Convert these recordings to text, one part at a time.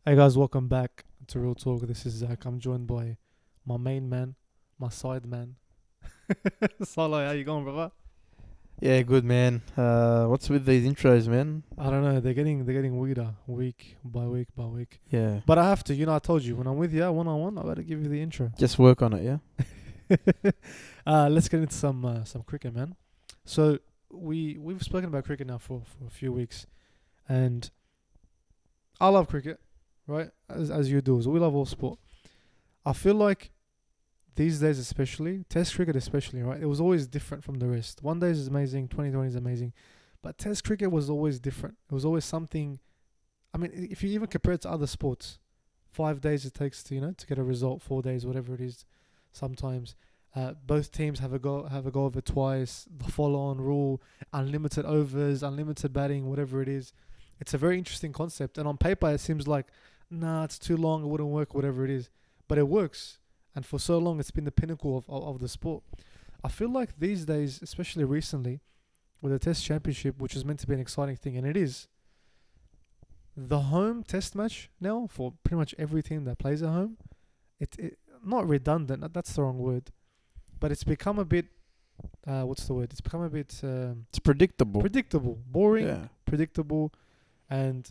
Hey guys, welcome back to Real Talk. This is Zach. I'm joined by my main man, my side man. Salah, how you going, brother? Yeah, good man. What's with these intros, man? I don't know. They're getting weirder week by week by week. Yeah, But I have to. I told you when I'm with you one on one, I gotta give you the intro. just work on it, yeah? Let's get into some cricket, man. So we've spoken about cricket now for a few weeks, and I love cricket, right? As you do, so we love all sport. I feel like these days especially, Test cricket especially, right? It was always different from the rest. One day is amazing, 2020 is amazing, but Test cricket was always different. It was always something. I mean, if you even compare it to other sports, 5 days it takes to get a result. 4 days, whatever it is, sometimes. Both teams have a go of it twice. The follow-on rule, unlimited overs, unlimited batting, whatever it is. It's a very interesting concept, and on paper it seems like, nah, it's too long. It wouldn't work, whatever it is, but it works, and for so long it's been the pinnacle of the sport. I feel like these days, especially recently, with the Test Championship, which is meant to be an exciting thing, and it is, the home Test match now for pretty much every team that plays at home, it not redundant. That's the wrong word, but it's become a bit. What's the word? It's become a bit It's predictable. predictable, boring, Yeah. predictable, and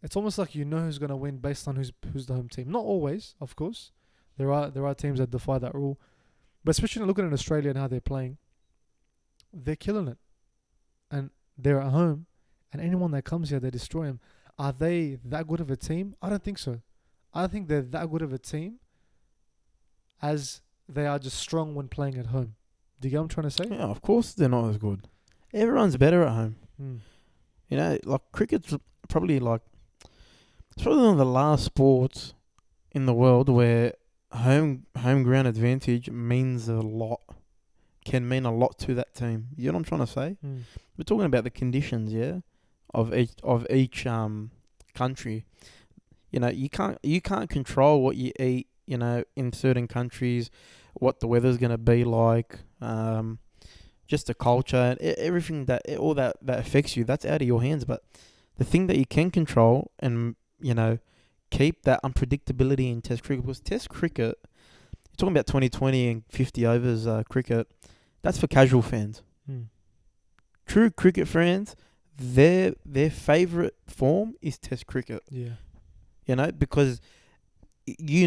it's almost like you know who's gonna win based on who's the home team. Not always, of course. There are teams that defy that rule, but especially looking at Australia and how they're playing, they're killing it, and they're at home, and anyone that comes here, they destroy them. Are they that good of a team? I don't think so. I don't think they're that good of a team as they are just strong when playing at home. Do you get what I'm trying to say? Yeah, of course they're not as good. Everyone's better at home. Mm. Like cricket's probably like it's probably one of the last sports in the world where home ground advantage means a lot. Can mean a lot to that team. You know what I'm trying to say? Mm. We're talking about the conditions, yeah, of each country. You can't control what you eat. In certain countries, what the weather's gonna be like. Just the culture and everything all that affects you. That's out of your hands. But the thing that you can control and keep that unpredictability in Test cricket, because Test cricket, you're talking about 2020 and 50 overs cricket. That's for casual fans. Mm. True cricket fans, their favorite form is Test cricket. Yeah. Because you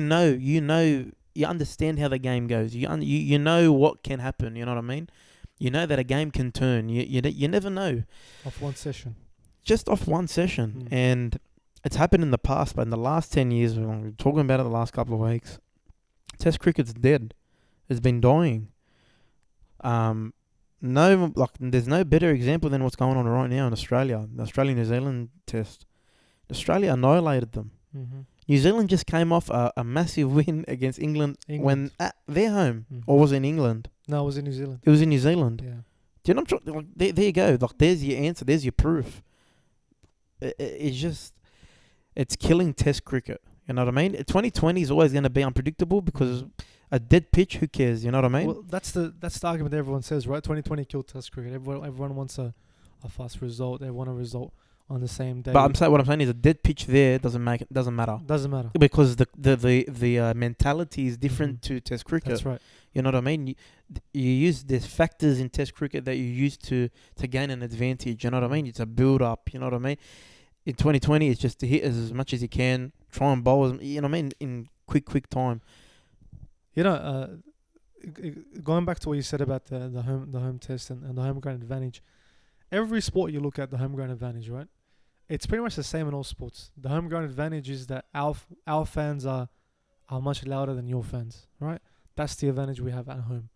understand how the game goes. You know what can happen. You know what I mean. You know that a game can turn. You never know Off one session. just off one session, Mm. and it's happened in the past. But in the last 10 years, we're talking about it the last couple of weeks. Test cricket's dead. It's been dying. No, like there's no better example than what's going on right now in Australia. The Australia-New Zealand test. Australia annihilated them. Mm-hmm. New Zealand just came off a massive win against England when at their home, or was it in England? No, it was in New Zealand. It was in New Zealand. Yeah. Do you know what I'm like, there you go. Like, there's your answer. There's your proof. It's killing Test cricket. You know what I mean? 2020 is always going to be unpredictable because a dead pitch. Who cares? You know what I mean? Well, that's the argument that everyone says, right? 2020 killed Test cricket. Everyone wants a fast result. They want a result on the same day. But what I'm saying is a dead pitch there doesn't matter Doesn't matter. because the mentality is different to Test cricket. That's right. You know what I mean? You use there's factors in Test cricket that you use to gain an advantage. You know what I mean? It's a build up. You know what I mean? In 2020, it's just to hit as much as you can, try and bowl as you know what I mean in quick time. Going back to what you said about the home test and the home ground advantage. Every sport you look at the home ground advantage, right? It's pretty much the same in all sports. The home ground advantage is that our fans are much louder than your fans, right? That's the advantage we have at home.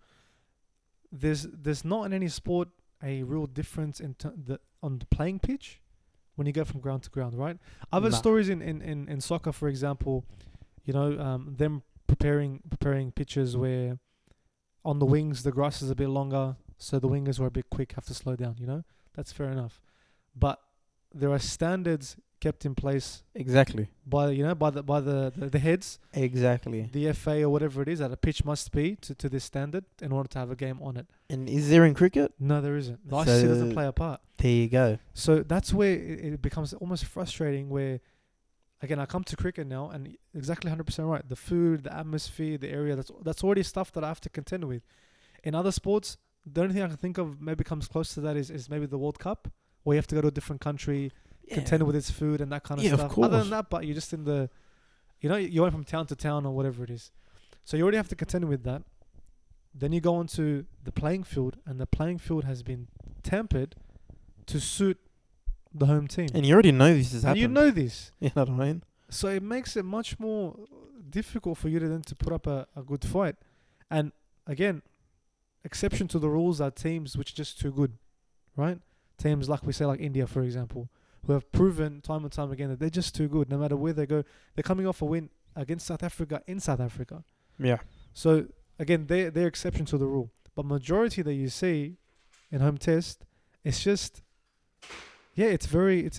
There's not in any sport a real difference on the playing pitch when you go from ground to ground, right? I've heard Nah. stories in soccer, for example, them preparing pitches where on the wings the grass is a bit longer, so the wingers who are a bit quick have to slow down. That's fair enough, but there are standards kept in place Exactly. by the heads, Exactly. the FA or whatever it is, that a pitch must be to this standard in order to have a game on it. And is there in cricket? No, there isn't. The So- ICC doesn't play a part. There you go. So that's where it becomes almost frustrating, where again, I come to cricket now, and exactly 100% right. The food, the atmosphere, the area, that's already stuff that I have to contend with. In other sports, the only thing I can think of maybe comes close to that is maybe the World Cup, where you have to go to a different country, contend with its food and that kind of Yeah, of stuff. course. Other than that, but you're just in the, you're going from town to town or whatever it is. So you already have to contend with that. Then you go onto the playing field, and the playing field has been tempered to suit the home team. And you already know this has And happened. you know this. You know what I mean? So it makes it much more difficult for you to then to put up a good fight. And again, exception to the rules are teams which are just too good, right? Teams like we say, like India, for example, who have proven time and time again that they're just too good. No matter where they go, they're coming off a win against South Africa in South Africa. Yeah. So again, they're exception to the rule. But majority that you see in home test, it's just, yeah, it's boring.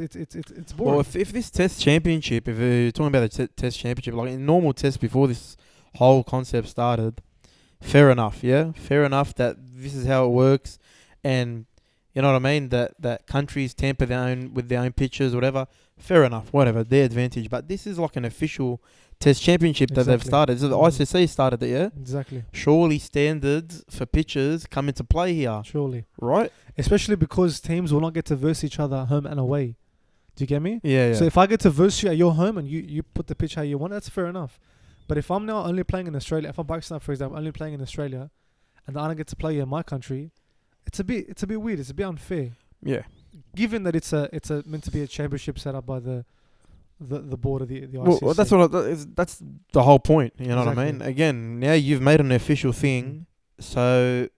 Well, if this test championship, if you're talking about the test championship, like in normal test before this whole concept started, fair enough, yeah? Fair enough that this is how it works, and you know what I mean? That countries tamper with their own pitches, whatever. Fair enough, whatever, their advantage. But this is like an official test championship that they've started. So the ICC started it, yeah? Exactly. Surely standards for pitches come into play here. Surely. Right? Especially because teams will not get to verse each other home and away. Do you get me? Yeah. So if I get to verse you at your home and you put the pitch how you want, that's fair enough. But if I'm now only playing in Australia, if I'm Pakistan, for example, only playing in Australia, and I don't get to play in my country, it's a bit weird. It's a bit unfair. Yeah. Given that it's meant to be a championship set up by the board of the ICC. Well, that's the whole point. You know what I mean? Again, now you've made an official thing, so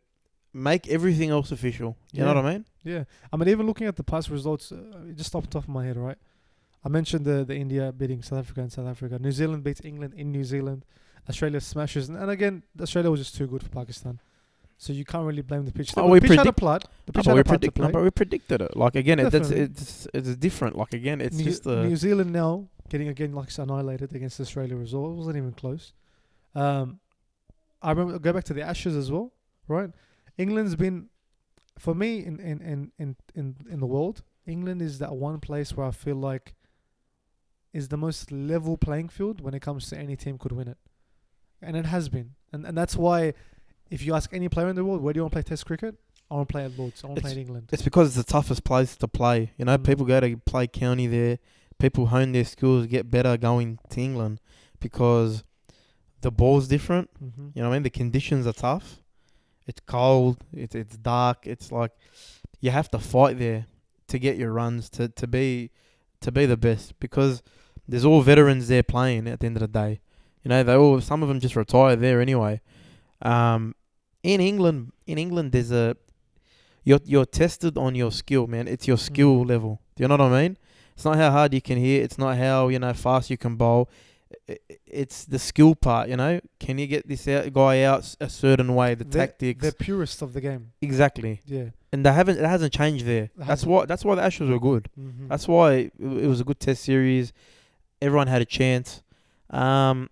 make everything else official. You know what I mean? Yeah. I mean, even looking at the past results, just off the top of my head, right? I mentioned the India beating South Africa in South Africa. New Zealand beats England in New Zealand. Australia smashes. And again, Australia was just too good for Pakistan. So you can't really blame the pitch. The pitch had a plot. But we predicted it. Like, again, it's different. Like, again, it's New Zealand now getting, again, like annihilated against Australia as well. It wasn't even close. I remember, go back to the Ashes as well, right? England's been, for me, in the world, England is that one place where I feel like is the most level playing field when it comes to any team could win it. And it has been. And that's why, if you ask any player in the world, where do you want to play Test cricket? I want to play at Lord's. I want to play in England. It's because it's the toughest place to play. You know, people go to play county there. People hone their skills, get better going to England because the ball's different. Mm-hmm. You know what I mean? The conditions are tough. It's cold. It's dark. It's like you have to fight there to get your runs to be the best because there's all veterans there playing at the end of the day. You know, some of them just retire there anyway. In England, there's you're tested on your skill, man. It's your skill level. Do you know what I mean? It's not how hard you can hit. It's not how fast you can bowl. It's the skill part. You know, can you get this guy out a certain way? The tactics. They're purest of the game. Exactly. Yeah. And it hasn't changed there. That's why the Ashes were good. Mm-hmm. That's why it was a good test series. Everyone had a chance. But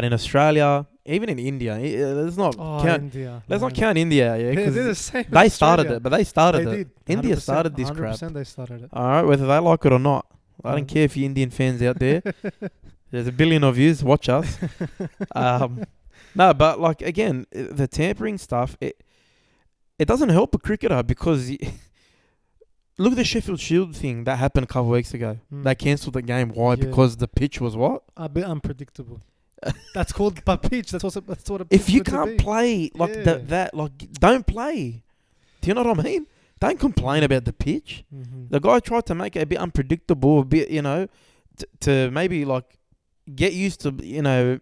in Australia, even in India, let's not count India. Let's not count India, yeah, because they're the same. They started it, but they started they it. Did. India started this crap. 100% they started it. All right, whether they like it or not, I don't care if you Indian fans out there. There's a billion of yous. Watch us. No, but like again, the tampering stuff, it doesn't help a cricketer because look at the Sheffield Shield thing that happened a couple of weeks ago. They cancelled the game. Why? Yeah. Because the pitch was what? A bit unpredictable. That's called a pitch. That's what a pitch. If you can't play like that, like don't play. Do you know what I mean? Don't complain about the pitch. Mm-hmm. The guy tried to make it a bit unpredictable, a bit, to maybe like get used to,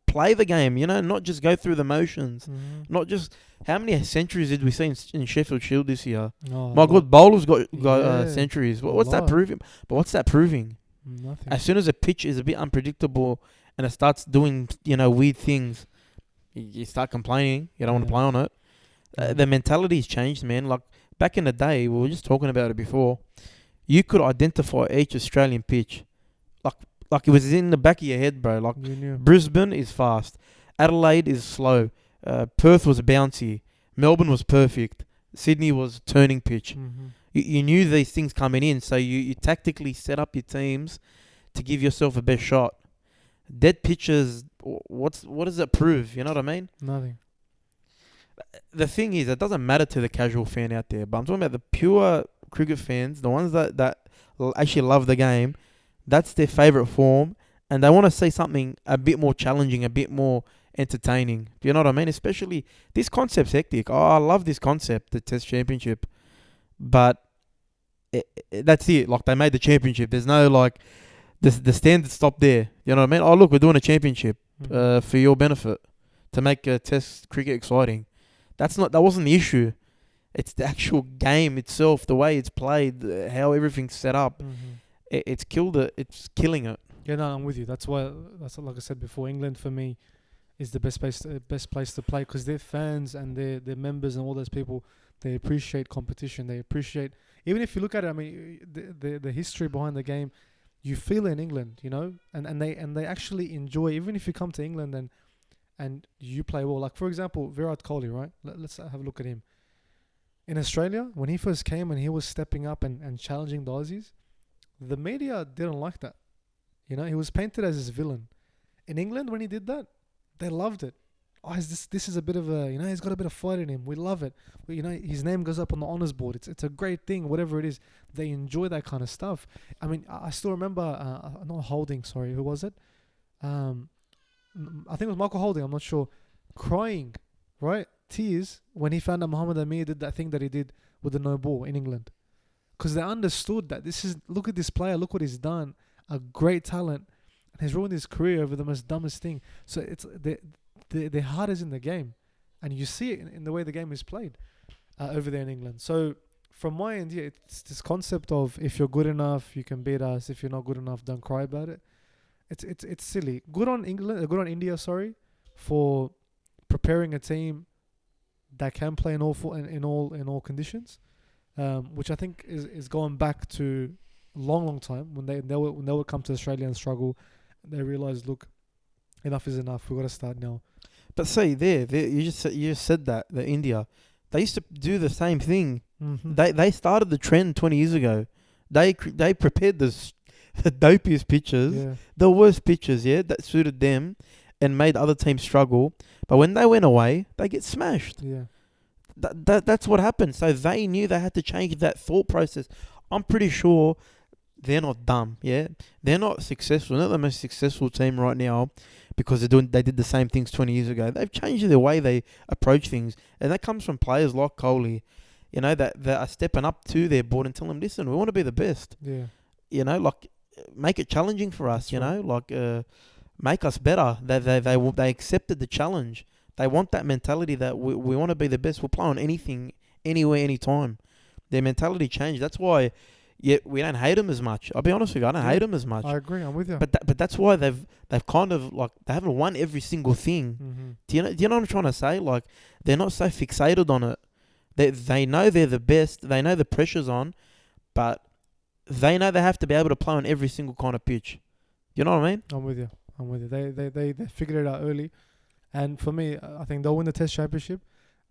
play the game, not just go through the motions. Mm-hmm. Not just how many centuries did we see in Sheffield Shield this year? Oh, my God, bowlers got centuries. What's that proving? But what's that proving? Nothing. As soon as a pitch is a bit unpredictable and it starts doing, weird things, you start complaining. You don't want to play on it. The mentality's changed, man. Like back in the day, we were just talking about it before. You could identify each Australian pitch, like it was in the back of your head, bro. Like Brisbane is fast, Adelaide is slow, Perth was bouncy, Melbourne was perfect, Sydney was turning pitch. Mm-hmm. You knew these things coming in, so you tactically set up your teams to give yourself a best shot. Dead pitches, what does it prove? You know what I mean? Nothing. The thing is, it doesn't matter to the casual fan out there, but I'm talking about the pure cricket fans, the ones that actually love the game. That's their favourite form, and they want to see something a bit more challenging, a bit more entertaining. Do you know what I mean? Especially, this concept's hectic. Oh, I love this concept, the Test Championship. But that's it. Like, they made the championship. There's no, like, the standard stopped there. You know what I mean? Oh, look, we're doing a championship for your benefit, to make Test cricket exciting. That wasn't the issue. It's the actual game itself, the way it's played, how everything's set up. It's killed it. It's killing it. Yeah, no, I'm with you. That's why. That's like I said before. England for me is the best place to play, because their fans and their members and all those people, they appreciate competition. They appreciate, even if you look at it. I mean, the history behind the game, you feel in England, you know, and they actually enjoy. Even if you come to England and you play well, like for example, Virat Kohli, right? Let's have a look at him. In Australia, when he first came and he was stepping up and challenging the Aussies, the media didn't like that. You know, he was painted as this villain. In England, when he did that, they loved it. Oh, this is a bit of a, you know, he's got a bit of fight in him. We love it. Well, you know, his name goes up on the honours board. It's a great thing, whatever it is. They enjoy that kind of stuff. I mean, I still remember, not Holding, sorry, who was it? I think it was Michael Holding, I'm not sure, crying, right? Tears when he found out Muhammad Amir did that thing that he did with the no ball in England. Because they understood that look at this player, look what he's done, a great talent, and he's ruined his career over the most dumbest thing. So it's their heart is in the game, and you see it in the way the game is played over there in England. So from my end, yeah, it's this concept of, if you're good enough, you can beat us. If you're not good enough, don't cry about it. It's silly. Good on England, good on India, sorry, for preparing a team that can play in all conditions, which I think is going back to a long time when they would come to Australia and struggle. They realised, look, enough is enough. We've got to start now. But see, you just said that India, they used to do the same thing. Mm-hmm. They started the trend 20 years ago. They prepared the dopiest pitches, the worst pitches, that suited them, and made other teams struggle. But when they went away, they get smashed. Yeah, that's what happened. So they knew they had to change that thought process. I'm pretty sure they're not dumb. Yeah, they're not successful. They're not the most successful team right now because they did the same things 20 years ago. They've changed the way they approach things, and that comes from players like Kohli, you know, that are stepping up to their board and telling them, listen, we want to be the best. Yeah, you know, like, make it challenging for us. That's you right. know, like make us better. They accepted the challenge. They want that mentality that we want to be the best. We'll play on anything, anywhere, anytime. Their mentality changed. That's why, we don't hate them as much. I'll be honest with you, I don't hate them as much. I agree. I'm with you. But that's why they've kind of, like, they haven't won every single thing. Mm-hmm. Do you know what I'm trying to say? Like, they're not so fixated on it. They know they're the best. They know the pressure's on, but they know they have to be able to play on every single kind of pitch. You know what I mean? I'm with you. They figured it out early, and for me, I think they'll win the Test Championship.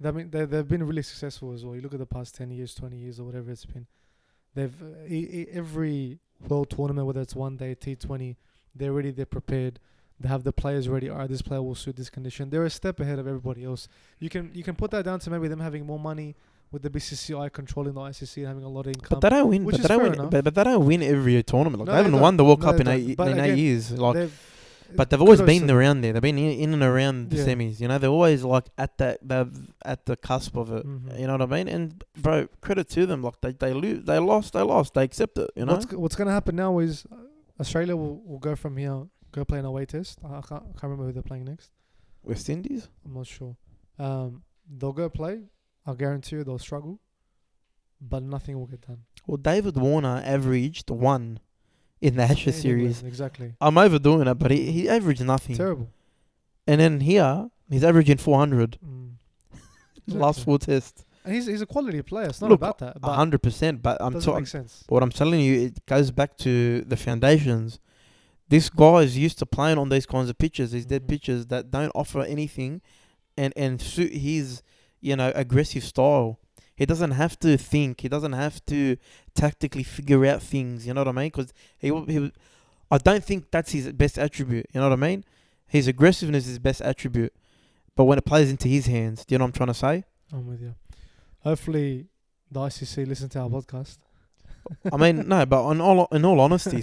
I mean, they've been really successful as well. You look at the past 10 years, 20 years, or whatever it's been. They've every world tournament, whether it's one day, T20, they're prepared. They have the players ready. All right, this player will suit this condition. They're a step ahead of everybody else. You can put that down to maybe them having more money, with the BCCI controlling the ICC and having a lot of income. But they don't win. Which But is they don't fair win. enough. But they don't win every tournament. Like, No, they haven't they won the World don't. Cup No, in they don't. But 8 again, years. Like, but they've kudos always been to around there. They've been in and around the Yeah. semis. You know, they're always like at the cusp of it. Mhm. You know what I mean? And bro, credit to them. Like, they lost. They accept it. You know. What's going to happen now is Australia will go from here, go play an away test. I can't remember who they're playing next. West Indies. I'm not sure. They'll go play. I'll guarantee you they'll struggle, but nothing will get done. Well, David Warner averaged 1 in the Ashes In series. England, exactly. I'm overdoing it, but he averaged nothing. Terrible. And then here, he's averaging 400. Last Exactly. 4 tests. And he's a quality player. It's not Look, about that. But 100%. But I'm doesn't talking. make sense. What I'm telling you, it goes back to the foundations. This guy is used to playing on these kinds of pitches, these dead Mhm. pitches that don't offer anything, and suit his aggressive style. He doesn't have to think. He doesn't have to tactically figure out things. You know what I mean? Because I don't think that's his best attribute. You know what I mean? His aggressiveness is his best attribute. But when it plays into his hands, do you know what I'm trying to say? I'm with you. Hopefully, the ICC listen to our podcast. I mean, no, but in all honesty,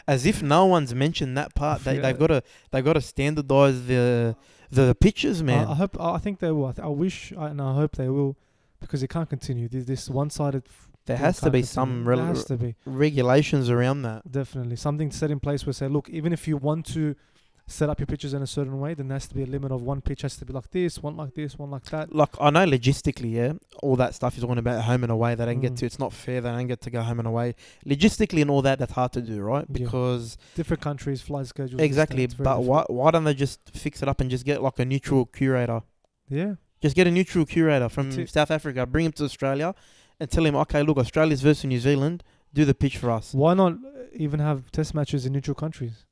as if no one's mentioned that part. They've got to standardize the pictures, man. I think they will. I wish and I hope they will, because it can't continue. This one-sided. There has to be some regulations around that. Definitely something set in place where say, look, even if you want to set up your pitches in a certain way, then there has to be a limit of one pitch has to be like this, one like this, one like that. Like, I know logistically, yeah, all that stuff is talking about home and away. They don't get to. It's not fair. They don't get to go home and away. Logistically and all that, that's hard to do, right? Because different countries, flight schedules. Exactly, but why don't they just fix it up and just get like a neutral curator? Yeah. Just get a neutral curator from South Africa, bring him to Australia, and tell him, okay, look, Australia's versus New Zealand, do the pitch for us. Why not even have test matches in neutral countries?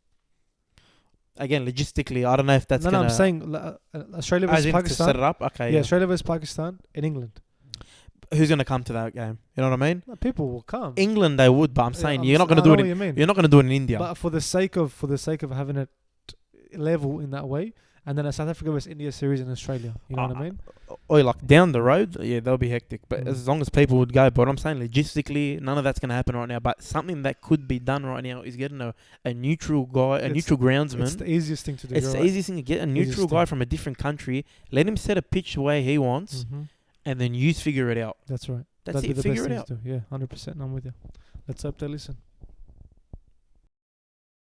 Again, logistically, I don't know if that's No, I'm saying Australia versus Pakistan. To set it up? Okay. Yeah, Australia versus Pakistan in England. Who's going to come to that game? You know what I mean? People will come. England, they would, but I'm saying you're not going to do it. You're not going to do it in India. But for the sake of having it level in that way, and then a South Africa versus India series in Australia. You know what I mean? Or like down the road, yeah, they'll be hectic. But as long as people would go, but I'm saying logistically, none of that's going to happen right now. But something that could be done right now is getting a neutral guy, neutral groundsman. It's the easiest thing to do. It's the easiest thing to get a neutral guy from a different country. Let him set a pitch the way he wants, and then you figure it out. That's right. That's it. Figure it out. Yeah, 100%. I'm with you. Let's hope they listen.